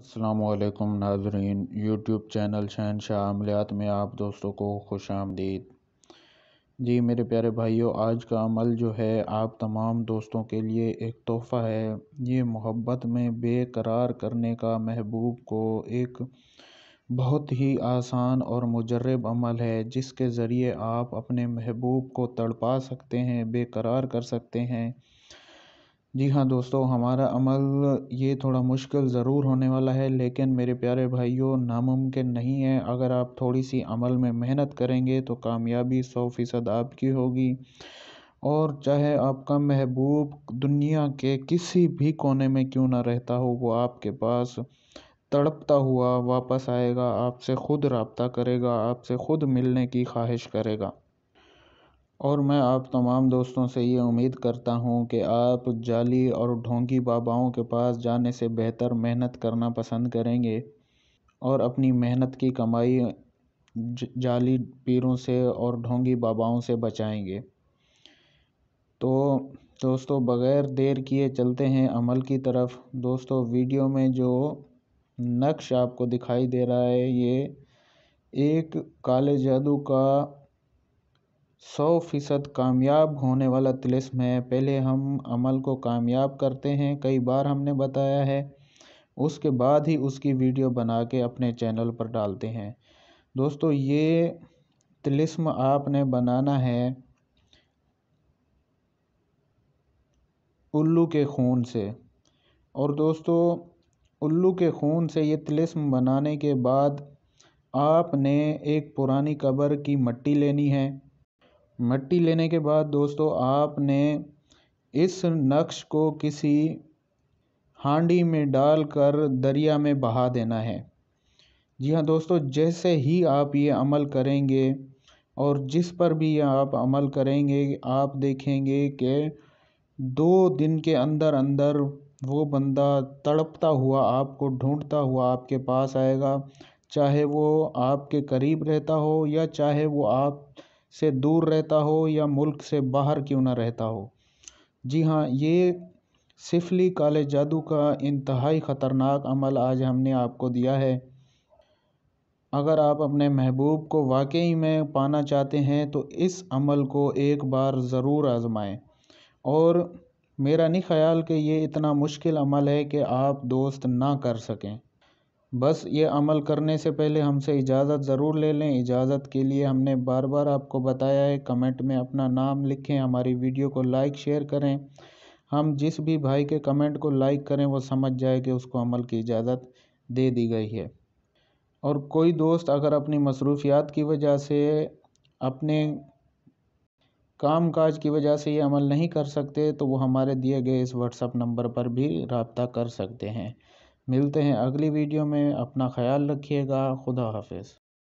अस्सलामु अलैकुम नाज़रीन, यूट्यूब चैनल शहनशाह अमलियात में आप दोस्तों को खुश आमदीद। जी मेरे प्यारे भाइयों, आज का अमल जो है आप तमाम दोस्तों के लिए एक तोहफ़ा है। ये मोहब्बत में बेकरार करने का महबूब को एक बहुत ही आसान और मुजर्रब अमल है, जिसके ज़रिए आप अपने महबूब को तड़पा सकते हैं, बेकरार कर सकते हैं। जी हाँ दोस्तों, हमारा अमल ये थोड़ा मुश्किल ज़रूर होने वाला है, लेकिन मेरे प्यारे भाइयों नामुमकिन नहीं है। अगर आप थोड़ी सी अमल में मेहनत करेंगे तो कामयाबी 100% आपकी होगी। और चाहे आपका महबूब दुनिया के किसी भी कोने में क्यों ना रहता हो, वो आपके पास तड़पता हुआ वापस आएगा, आपसे ख़ुद राब्ता करेगा, आपसे ख़ुद मिलने की ख्वाहिश करेगा। और मैं आप तमाम दोस्तों से ये उम्मीद करता हूँ कि आप जाली और ढोंगी बाबाओं के पास जाने से बेहतर मेहनत करना पसंद करेंगे और अपनी मेहनत की कमाई जाली पीरों से और ढोंगी बाबाओं से बचाएंगे। तो दोस्तों बग़ैर देर किए चलते हैं अमल की तरफ। दोस्तों वीडियो में जो नक्श आपको दिखाई दे रहा है, ये एक काले जादू का 100% कामयाब होने वाला तिलिस्म है। पहले हम अमल को कामयाब करते हैं, कई बार हमने बताया है, उसके बाद ही उसकी वीडियो बना के अपने चैनल पर डालते हैं। दोस्तों ये तिलिस्म आपने बनाना है उल्लू के खून से। और दोस्तों उल्लू के खून से ये तिलिस्म बनाने के बाद आपने एक पुरानी कब्र की मिट्टी लेनी है। मिट्टी लेने के बाद दोस्तों आपने इस नक्श को किसी हांडी में डालकर दरिया में बहा देना है। जी हाँ दोस्तों, जैसे ही आप ये अमल करेंगे और जिस पर भी आप अमल करेंगे, आप देखेंगे कि 2 दिन के अंदर अंदर वो बंदा तड़पता हुआ आपको ढूंढता हुआ आपके पास आएगा। चाहे वो आपके करीब रहता हो या चाहे वो आप से दूर रहता हो या मुल्क से बाहर क्यों ना रहता हो। जी हाँ, ये सिफली काले जादू का इंतहाई ख़तरनाक अमल आज हमने आपको दिया है। अगर आप अपने महबूब को वाकई में पाना चाहते हैं तो इस अमल को एक बार ज़रूर आज़माएं। और मेरा नहीं ख़याल कि ये इतना मुश्किल अमल है कि आप दोस्त ना कर सकें। बस ये अमल करने से पहले हमसे इजाज़त ज़रूर ले लें। इजाज़त के लिए हमने बार बार आपको बताया है, कमेंट में अपना नाम लिखें, हमारी वीडियो को लाइक शेयर करें। हम जिस भी भाई के कमेंट को लाइक करें वो समझ जाए कि उसको अमल की इजाज़त दे दी गई है। और कोई दोस्त अगर अपनी मसरूफियात की वजह से, अपने काम काज की वजह से ये अमल नहीं कर सकते, तो वो हमारे दिए गए इस व्हाट्सएप नंबर पर भी रब्ता कर सकते हैं। मिलते हैं अगली वीडियो में। अपना ख्याल रखिएगा। खुदा हाफिज़।